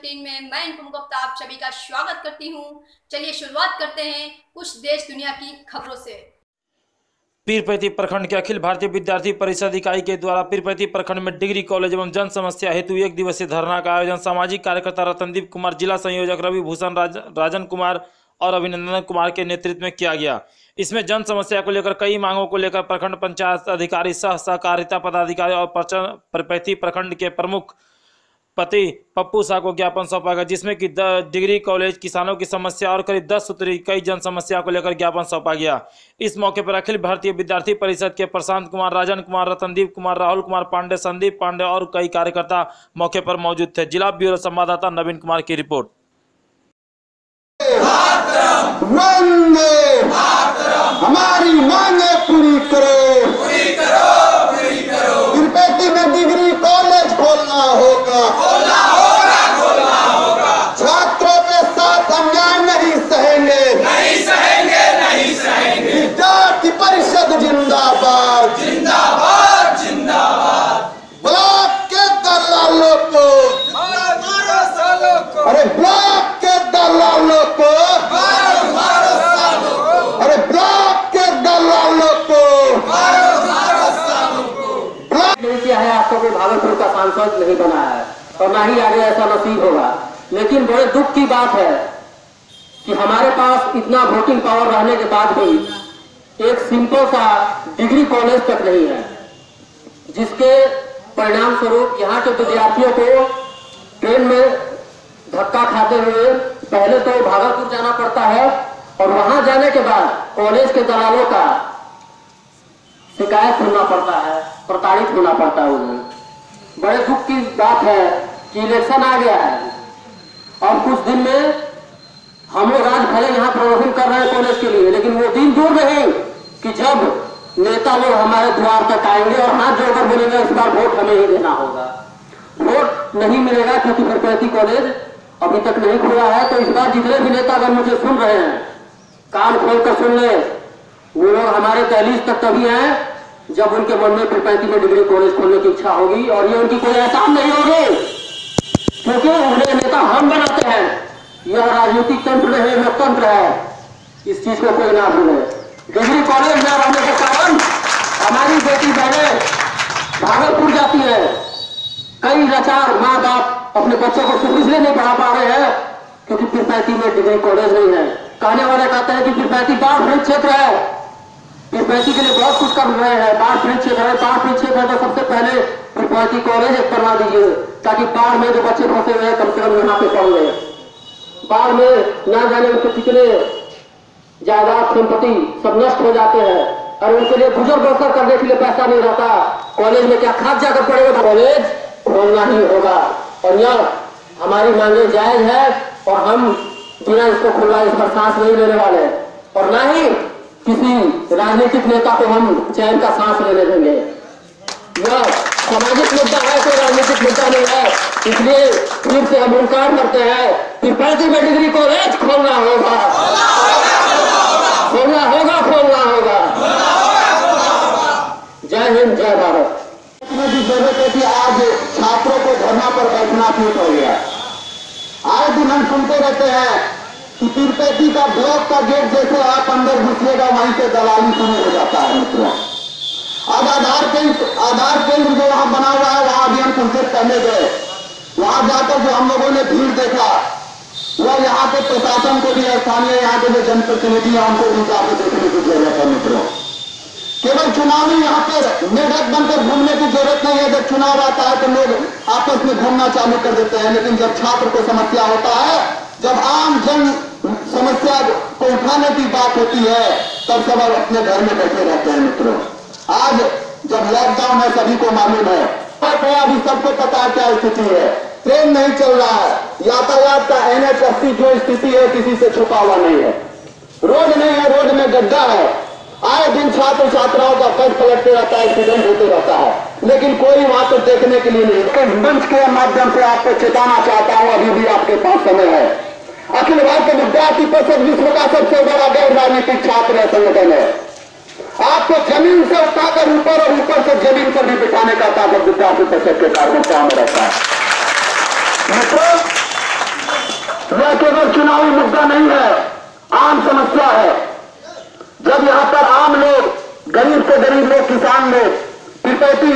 Bulletin में मैं इनको गुप्ता आप सभी का स्वागत करती हूं। चलिए शुरुआत करते हैं कुछ देश दुनिया की खबरों से। पीरपैंती प्रखंड के अखिल भारतीय विद्यार्थी परिषद इकाई के द्वारा पीरपैंती प्रखंड में डिग्री कॉलेज एवं जन समस्या हेतु 1 दिवसीय धरना का आयोजन सामाजिक कार्यकर्ता रतनदीप कुमार, जिला संयोजक रवि भूषण, राजन कुमार और अभिनंदन कुमार के नेतृत्व में किया गया। इसमें जन समस्या को लेकर कई मांगों को लेकर प्रखंड पंचायत अधिकारी, सहकारिता पदाधिकारी और पीरपैंती प्रखंड के प्रमुख पति पप्पू शाह को ज्ञापन सौंपा गया, जिसमें कि डिग्री कॉलेज, किसानों की समस्या और करीब 10 सूत्री कई जन समस्या को लेकर ज्ञापन सौंपा गया। इस मौके पर अखिल भारतीय विद्यार्थी परिषद के प्रशांत कुमार, राजन कुमार, रतनदीप कुमार, राहुल कुमार पांडे, संदीप पांडे और कई कार्यकर्ता मौके पर मौजूद थे। जिला ब्यूरो संवाददाता नवीन कुमार की रिपोर्ट। हमारी मांगे पूरी करो, पीरपैंती में डिग्री कॉलेज खोलना होगा, छात्रों के साथ अन्याय नहीं सहेंगे, विद्यार्थी परिषद जिंदाबाद, ब्लॉक के दलालों को, अरे ब्लॉक के दलालों को, अरे ब्लॉक के दलालों को नहीं किया है। आपको कोई भागलपुर का सांसद नहीं बना है और ना ही आगे ऐसा नसीब होगा। लेकिन बड़े दुख की बात है कि हमारे पास इतना वोटिंग पावर रहने के बाद भी एक सिंपल सा डिग्री कॉलेज तक नहीं है, जिसके परिणाम स्वरूप यहाँ के विद्यार्थियों को ट्रेन में धक्का खाते हुए पहले तो भागलपुर जाना पड़ता है और वहां जाने के बाद कॉलेज के दलालों का शिकायत सुनना पड़ता है, प्रताड़ित होना पड़ता है उन्हें। बड़े दुख की बात है कि इलेक्शन आ गया है और कुछ दिन में हम लोग आज भले यहाँ प्रदर्शन कर रहे हैं कॉलेज के लिए, लेकिन वो दिन दूर नहीं कि जब नेता लोग हमारे द्वार तक आएंगे और हाथ जोड़कर बोलेंगे इस बार वोट हमें ही देना होगा। वोट नहीं मिलेगा क्योंकि पीरपैंती कॉलेज अभी तक नहीं खुला है। तो इस बार जितने भी नेता अगर मुझे सुन रहे हैं, कान खोल कर सुन ले, वो लोग हमारे दहलीज तक तभी हैं जब उनके मन में पीरपैंती में डिग्री कॉलेज खोलने की इच्छा होगी और ये उनकी कोई एहसान नहीं होगी, क्योंकि उन्हें नेता हम बनाते हैं। यह राजनीतिक तंत्र नहीं, लोकतंत्र है। इस चीज को कोई ना भूले। डिग्री कॉलेज न रहने के कारण हमारी बेटी बहनें भागलपुर जाती है। कई लाचार माँ बाप अपने बच्चों को सिर्फ इसलिए नहीं पढ़ा पा रहे हैं क्योंकि पीरपैंती में डिग्री कॉलेज नहीं है। कहने वाले कहते हैं कि पीरपैंती बाढ़ पीड़ित क्षेत्र है, पीरपैंती के लिए बहुत कुछ कर रहे हैं। बाढ़ पीड़ित क्षेत्र है, बाढ़ पीड़ित क्षेत्र है तो सबसे पहले पीरपैंती कॉलेज बनवा दीजिए ताकि बाढ़ में जो बच्चे फंसे हुए हैं कम से कम यहाँ पे पढ़ ले। बाढ़ में ना जाने उनके कितने जायदाद संपत्ति सब नष्ट हो जाते हैं और उनके लिए गुजर बसर करने के लिए पैसा नहीं रहता। कॉलेज में क्या खाद जाकर पड़ेगा, कॉलेज खोलना ही होगा और यह हमारी मांगे जायज है और हम बिना इसको खुलवाए इस पर सांस नहीं लेने वाले और ना ही किसी राजनीतिक नेता को हम चैन का सांस लेने देंगे। यह सामाजिक मुद्दा है, कोई राजनीतिक मुद्दा नहीं है। इसलिए फिर से हम इंकार करते हैं कि पीरपैंती में डिग्री कॉलेज खोलना होगा, खोलना होगा, खोलना होगा। जय हिंद, जय भारत। जरूरत है कि आज छात्रों को धरना पर बैठना क्यों हो गया। आए दिन हम सुनते रहते हैं कि पीरपैंती का ब्लॉक का गेट जैसे आप अंदर घुसिएगा वहीं से दलाली शुरू हो जाता है मित्रों। अब आधार केंद्र जो वहां बना हुआ है वहां भी हम कुछ देर पहले गए, वहां जाकर जो हम लोगों ने भीड़ देखा वह यहाँ के प्रशासन को भी, स्थानीय यहाँ के जो जनप्रतिनिधि हैं उनको भी जाकर देखने की जरूरत है मित्रों। केवल चुनावी यहाँ पर मेढक बनकर घूमने की जरूरत नहीं है। जब चुनाव आता है तो लोग आपस में घूमना चालू कर देते हैं, लेकिन जब छात्र को समस्या होता है, जब आम जन समस्या को उठाने की बात होती है तब सब अपने घर में बैठे रहते हैं मित्रों। आज जब लॉकडाउन है सभी को मालूम है, अभी सबको पता है क्या स्थिति है। ट्रेन नहीं चल रहा है, यातायात का NH 80 जो स्थिति है किसी से छुपा हुआ नहीं है। रोड नहीं है, रोड में गड्ढा है। आए दिन छात्र छात्राओं का पद पलटते रहता है, एक्सीडेंट होते रहता है, लेकिन कोई वहां पर देखने के लिए नहीं। मंच के माध्यम से आपको चेताना चाहता हूं, अभी भी आपके पास समय है। अखिल भारतीय विद्यार्थी परिषद विश्व का सबसे बड़ा गैर राजनीतिक छात्र संगठन है। आपको जमीन से उठाकर ऊपर और ऊपर से जमीन पर भी बिठाने का ताकत विद्यार्थी परिषद के कार्यकर्ताओं में रहता है। मित्रों, यह केवल चुनावी मुद्दा नहीं है, आम समस्या है। जब यहाँ पर आम लोग, गरीब से गरीब लोग, किसान लोग, पीरपैती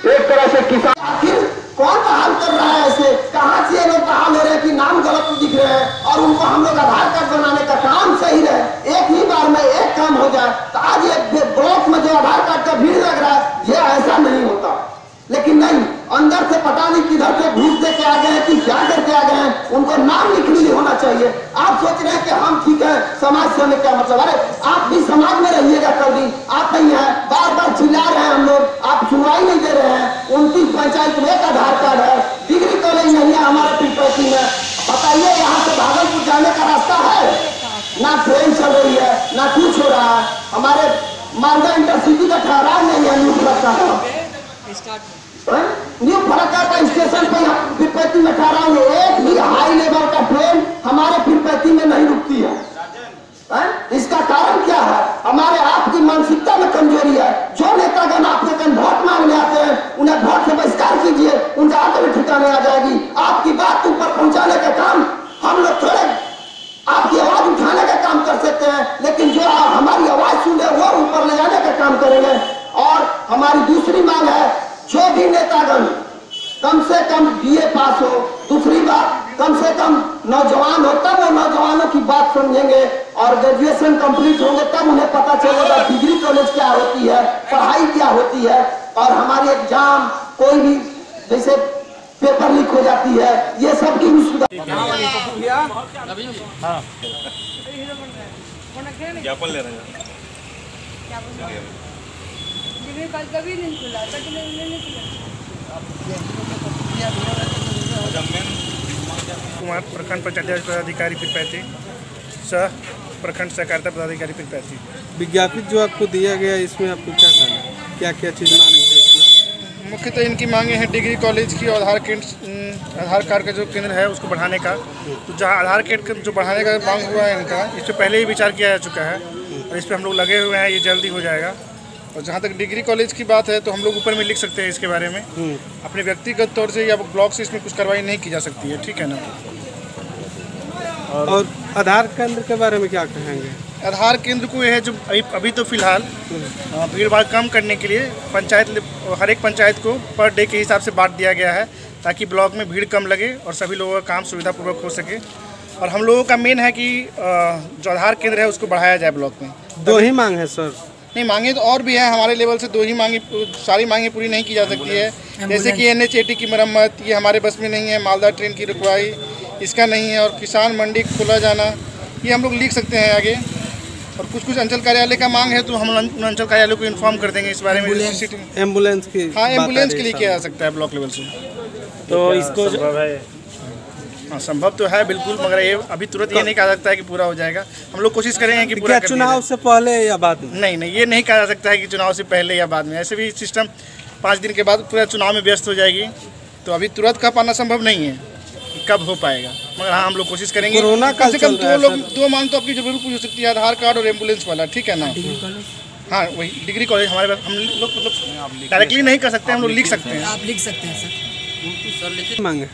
एक तरह से किसान, आखिर कौन बहाल कर रहा है ऐसे? कहां से ये लोग बहाल हो रहे हैं कि नाम गलत दिख रहे हैं और उनको हम लोग आधार कार्ड बनाने का काम सही रहे, एक ही बार में एक काम हो जाए। तो आज ये ब्लॉक में जो आधार कार्ड का भीड़ लग रहा है, ये ऐसा नहीं होता। लेकिन नहीं, अंदर से पता नहीं किधर से घूस दे के आ गए हैं कि क्या करके आ गए हैं, उनको नाम लिखनी होना चाहिए। आप सोच रहे हैं कि हम ठीक है, समाज से हमें क्या मतलब? अरे आप भी समाज में रहिएगा कल दिन, आप नहीं है, बार बार चिल्ला रहे हैं हम लोग, आप सुनवाई नहीं दे रहे हैं। 29 पंचायत में एक आधार कार्ड है, डिग्री कॉलेज नहीं है हमारे पीरपैती में। बताइए, यहाँ से भागलपुर जाने का रास्ता है? ना ट्रेन चल रही है, ना कुछ हो रहा है। हमारे मालदा इंटरसिटी का ठहराव नहीं है, न्यू फरक्का का स्टेशन पर पीरपैती में ठहराव है। एक भी हाई लेवल का ट्रेन हमारे पीरपैती में नहीं रुकती है। इसका कारण क्या है? हमारे आपकी मानसिकता में कमजोरी है। जो नेतागण आपके कन वोट मांगने आते हैं, उन्हें वोट से बहिष्कार कीजिए, उनका आगे ठिकाने आ जाएगी। आपकी बात ऊपर पहुंचाने का काम हम लोग थोड़े आपकी आवाज उठाने का काम कर सकते हैं, लेकिन जो हमारी आवाज सुने वो ऊपर ले जाने का काम करेंगे। और हमारी दूसरी मांग है, जो भी नेतागण कम से कम बीए पास हो, दूसरी बात कम से कम नौजवान हो, तब वो नौजवानों की बात समझेंगे और ग्रेजुएशन कंप्लीट होंगे, तब उन्हें पता चलेगा डिग्री कॉलेज क्या होती है, पढ़ाई क्या होती है। और हमारी एग्जाम कोई भी जैसे पेपर लीक हो जाती है, ये सब की भी सुधार। ज्ञापन ले रहे हैं। कभी नहीं खुला, कुमार, प्रखंड पंचायत पदाधिकारी पीरपैती, सह प्रखंड सहकारिता पदाधिकारी पीरपैती। विज्ञापित जो आपको दिया गया, इसमें आपको क्या करना है, क्या क्या चीज़ मांग है इसमें? मुख्यतः इनकी मांगे हैं डिग्री कॉलेज की और आधार कार्ड का जो केंद्र है उसको बढ़ाने का। तो जहाँ आधार कार्ड का जो बढ़ाने का मांग हुआ है इनका, इस पर पहले ही विचार किया जा चुका है और इस पर हम लोग लगे हुए हैं, ये जल्दी हो जाएगा। और जहाँ तक डिग्री कॉलेज की बात है, तो हम लोग ऊपर में लिख सकते हैं इसके बारे में, अपने व्यक्तिगत तौर से या ब्लॉक से इसमें कुछ कार्रवाई नहीं की जा सकती है, ठीक है ना। और आधार केंद्र के बारे में क्या कहेंगे? आधार केंद्र को यह है, जो अभी तो फिलहाल भीड़ भाड़ कम करने के लिए हर एक पंचायत को पर डे के हिसाब से बांट दिया गया है, ताकि ब्लॉक में भीड़ कम लगे और सभी लोगों का काम सुविधापूर्वक हो सके। और हम लोगों का मेन है कि जो आधार केंद्र है उसको बढ़ाया जाए ब्लॉक में। 2 ही मांग है सर? नहीं, मांगे तो और भी हैं, हमारे लेवल से 2 ही मांगे, सारी मांगे पूरी नहीं की जा सकती है। जैसे कि NH80 की मरम्मत, ये हमारे बस में नहीं है। मालदा ट्रेन की रुकवाई, इसका नहीं है। और किसान मंडी खुला जाना, ये हम लोग लिख सकते हैं आगे। और कुछ अंचल कार्यालय का मांग है, तो हम अंचल कार्यालय को इन्फॉर्म कर देंगे इस बारे में। एम्बुलेंस की, हाँ, एम्बुलेंस के लिए किया जा सकता है ब्लॉक लेवल से। तो इसको हाँ, संभव तो है बिल्कुल, मगर ये अभी तुरंत ये नहीं कहा सकता है कि पूरा हो जाएगा। हम लोग कोशिश करेंगे कि पूरा। चुनाव से पहले या बाद में? नहीं, ये नहीं कहा जा सकता है कि चुनाव से पहले या बाद में। ऐसे भी सिस्टम 5 दिन के बाद पूरा चुनाव में व्यस्त हो जाएगी, तो अभी तुरंत कह पाना संभव नहीं है कब हो पाएगा। मगर हाँ, हम लोग कोशिश करेंगे। कोरोना कम से कम 2 मांग तो आपकी जरूर पूछ हो सकती है, आधार कार्ड और एम्बुलेंस वाला, ठीक है ना। हाँ, वही डिग्री कॉलेज हमारे पास, हम लोग मतलब डायरेक्टली नहीं कर सकते, हम लोग लिख सकते हैं। आप लिख सकते हैं सर। मांगे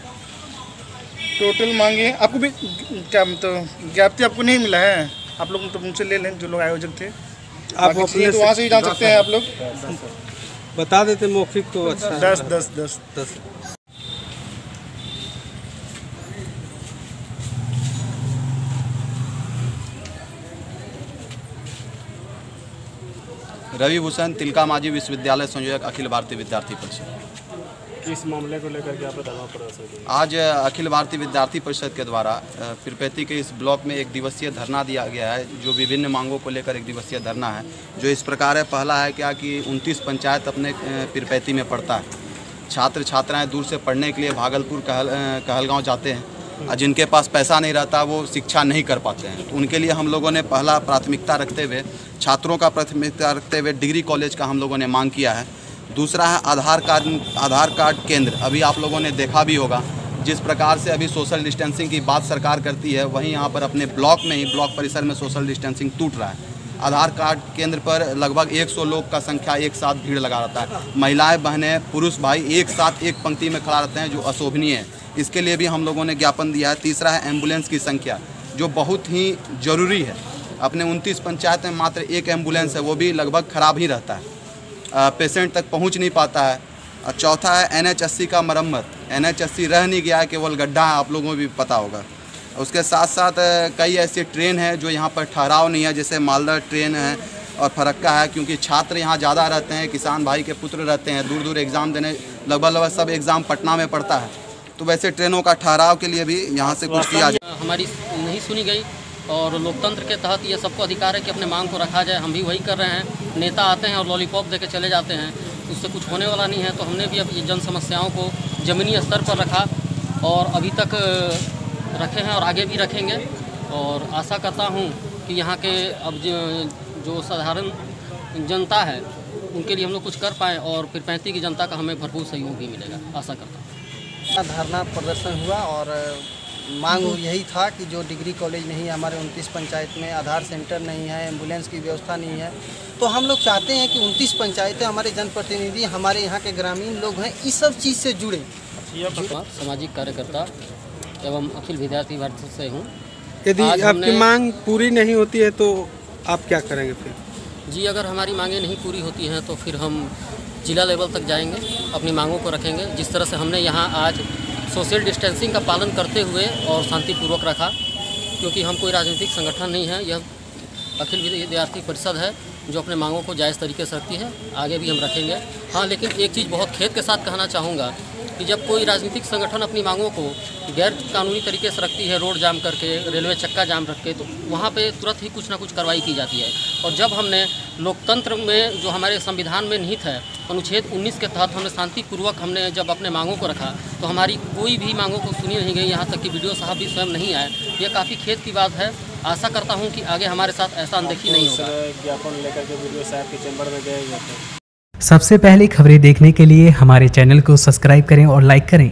टोटल मांगे आपको भी क्या, तो ज्ञापन आपको नहीं मिला है? आप लोग तो मुझसे ले लें, जो लोग आयोजक थे। आप अपने तो वहाँ से ही जान सकते हैं आप लोग। बता देते मौखिक तो अच्छा। 10। रवि भूषण, तिलका मांझी विश्वविद्यालय संयोजक, अखिल भारतीय विद्यार्थी परिषद। किस मामले को लेकर के आप दावा प्रदर्शन? आज अखिल भारतीय विद्यार्थी परिषद के द्वारा पीरपैती के इस ब्लॉक में एक दिवसीय धरना दिया गया है, जो विभिन्न मांगों को लेकर एक दिवसीय धरना है, जो इस प्रकार है। पहला है क्या कि 29 पंचायत अपने पीरपैती में पड़ता है। छात्र छात्राएं दूर से पढ़ने के लिए भागलपुर कहलगांव जाते हैं और जिनके पास पैसा नहीं रहता वो शिक्षा नहीं कर पाते हैं। तो उनके लिए हम लोगों ने पहला प्राथमिकता रखते हुए, छात्रों का प्राथमिकता रखते हुए डिग्री कॉलेज का हम लोगों ने मांग किया है। दूसरा है आधार कार्ड केंद्र। अभी आप लोगों ने देखा भी होगा, जिस प्रकार से अभी सोशल डिस्टेंसिंग की बात सरकार करती है, वहीं यहाँ पर अपने ब्लॉक में ही, ब्लॉक परिसर में सोशल डिस्टेंसिंग टूट रहा है। आधार कार्ड केंद्र पर लगभग 100 लोग का संख्या एक साथ भीड़ लगा रहता है। महिलाएं, बहनें, पुरुष भाई एक साथ एक पंक्ति में खड़ा रहते हैं, जो अशोभनीय है। इसके लिए भी हम लोगों ने ज्ञापन दिया है। तीसरा है एम्बुलेंस की संख्या, जो बहुत ही ज़रूरी है। अपने 29 पंचायत में मात्र एक एम्बुलेंस है, वो भी लगभग ख़राब ही रहता है, पेशेंट तक पहुंच नहीं पाता है। और चौथा है NH80 का मरम्मत। NH80 रह नहीं गया है, केवल गड्ढा है, आप लोगों को भी पता होगा। उसके साथ साथ कई ऐसी ट्रेन है जो यहाँ पर ठहराव नहीं है, जैसे मालदा ट्रेन है और फरक्का है, क्योंकि छात्र यहाँ ज़्यादा रहते हैं, किसान भाई के पुत्र रहते हैं, दूर दूर एग्ज़ाम देने, लगभग सब एग्ज़ाम पटना में पड़ता है। तो वैसे ट्रेनों का ठहराव के लिए भी यहाँ से कुछ किया जाए। हमारी नहीं सुनी गई और लोकतंत्र के तहत ये सबको अधिकार है कि अपने मांग को रखा जाए। हम भी वही कर रहे हैं। नेता आते हैं और लॉलीपॉप दे के चले जाते हैं, उससे कुछ होने वाला नहीं है। तो हमने भी अब ये जन समस्याओं को ज़मीनी स्तर पर रखा और अभी तक रखे हैं और आगे भी रखेंगे। और आशा करता हूँ कि यहाँ के अब जो साधारण जनता है उनके लिए हम लोग कुछ कर पाएँ और फिर 35 की जनता का हमें भरपूर सहयोग भी मिलेगा, आशा करता हूँ। धरना प्रदर्शन हुआ और मांग यही था कि जो डिग्री कॉलेज नहीं है हमारे 29 पंचायत में, आधार सेंटर नहीं है, एम्बुलेंस की व्यवस्था नहीं है, तो हम लोग चाहते हैं कि 29 पंचायतें हमारे जनप्रतिनिधि, हमारे यहाँ के ग्रामीण लोग हैं, इस सब चीज़ से जुड़े। सामाजिक कार्यकर्ता एवं अखिल विद्यार्थी भारत से हूँ। यदि आपकी मांग पूरी नहीं होती है तो आप क्या करेंगे फिर? जी, अगर हमारी मांगें नहीं पूरी होती हैं तो फिर हम जिला लेवल तक जाएंगे, अपनी मांगों को रखेंगे। जिस तरह से हमने यहाँ आज सोशल डिस्टेंसिंग का पालन करते हुए और शांतिपूर्वक रखा, क्योंकि हम कोई राजनीतिक संगठन नहीं है, यह अखिल विद्यार्थी परिषद है जो अपने मांगों को जायज़ तरीके से रखती है। आगे भी हम रखेंगे। हाँ, लेकिन एक चीज़ बहुत खेद के साथ कहना चाहूँगा कि जब कोई राजनीतिक संगठन अपनी मांगों को गैर कानूनी तरीके से रखती है, रोड जाम करके, रेलवे चक्का जाम रख के, तो वहाँ पे तुरंत ही कुछ ना कुछ कार्रवाई की जाती है। और जब हमने लोकतंत्र में जो हमारे संविधान में निहित है अनुच्छेद 19 के तहत हमने शांतिपूर्वक हमने जब अपने मांगों को रखा तो हमारी कोई भी मांगों को सुनी नहीं गई, यहाँ तक कि वीडियो साहब भी स्वयं नहीं आए। ये काफ़ी खेद की बात है। आशा करता हूँ कि आगे हमारे साथ ऐसा अनदेखी नहीं होगा। ज्ञापन लेकर के वीडियो साहब के चैम्बर में गए। सबसे पहले खबरें देखने के लिए हमारे चैनल को सब्सक्राइब करें और लाइक करें।